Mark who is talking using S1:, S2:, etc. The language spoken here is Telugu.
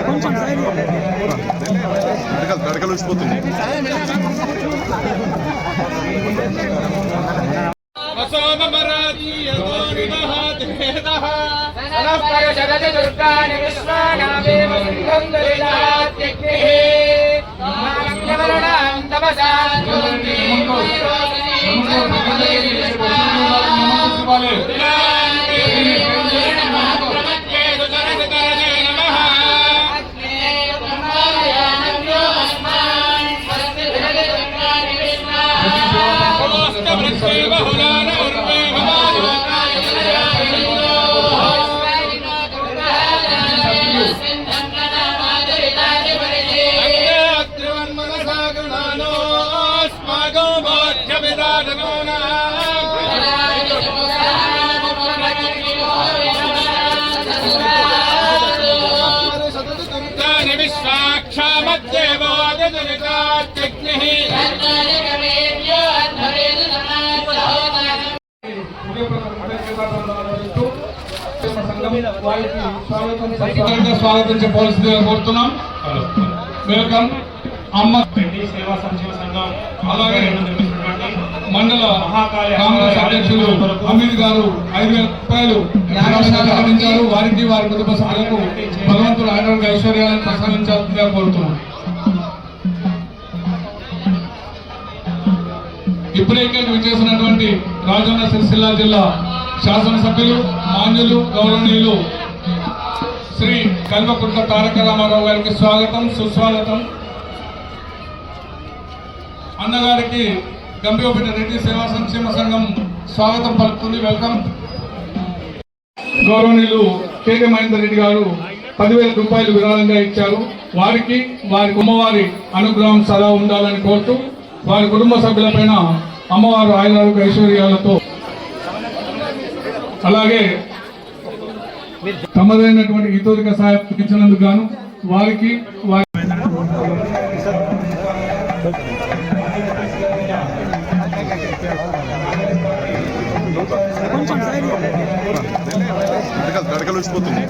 S1: కొంచెం సైడ్
S2: తడకలు వచ్చిపోతుంది.
S3: స్వాగతం చెప్పవలసిందిగా కోరుతున్నాం. వెల్కమ్ అమ్మ
S4: సేవా సంక్షేమ సంఘం
S3: అలాగే మండల కాంగ్రెస్ అధ్యక్షులు అమీర్ గారు 5,000 రూపాయలు అందించారు. వారికి వారి కుటుంబ సభ్యులకు భగవంతుడు ఆరోగ్య ఐశ్వర్యాలను ప్రసాదించాల్సిందిగా కోరుతున్నాం. ఇప్పుడే ఇక్కడికి విచ్చేసినటువంటి రాజన్న సిరిసిల్ల జిల్లా శాసనసభ్యులు మాన్యులు గౌరవనీయులు శ్రీ కల్వకుంట్ల తారక రామారావు గారికి స్వాగతం సుస్వాగతం. అన్నగారికి గంభీరపేట రెడ్డి సేవా సంక్షేమ సంఘం స్వాగతం పలుకుతుంది. వెల్కమ్. గౌరవనీయులు కేకే మహేందర్ రెడ్డి గారు 10,000 రూపాయలు విరాళంగా ఇచ్చారు. వారికి వారి అమ్మవారి అనుగ్రహం సదా ఉండాలని కోరుతూ వారి కుటుంబ సభ్యులపైన అమ్మవారు ఆయురారోగ్య ఐశ్వర్యాలతో అలాగే తమదైనటువంటి హితోధిక సహాయం ఇచ్చినందుకు గాను వారికి
S1: కొంచెం సైడ్
S2: తడకలు వచ్చిపోతుంది.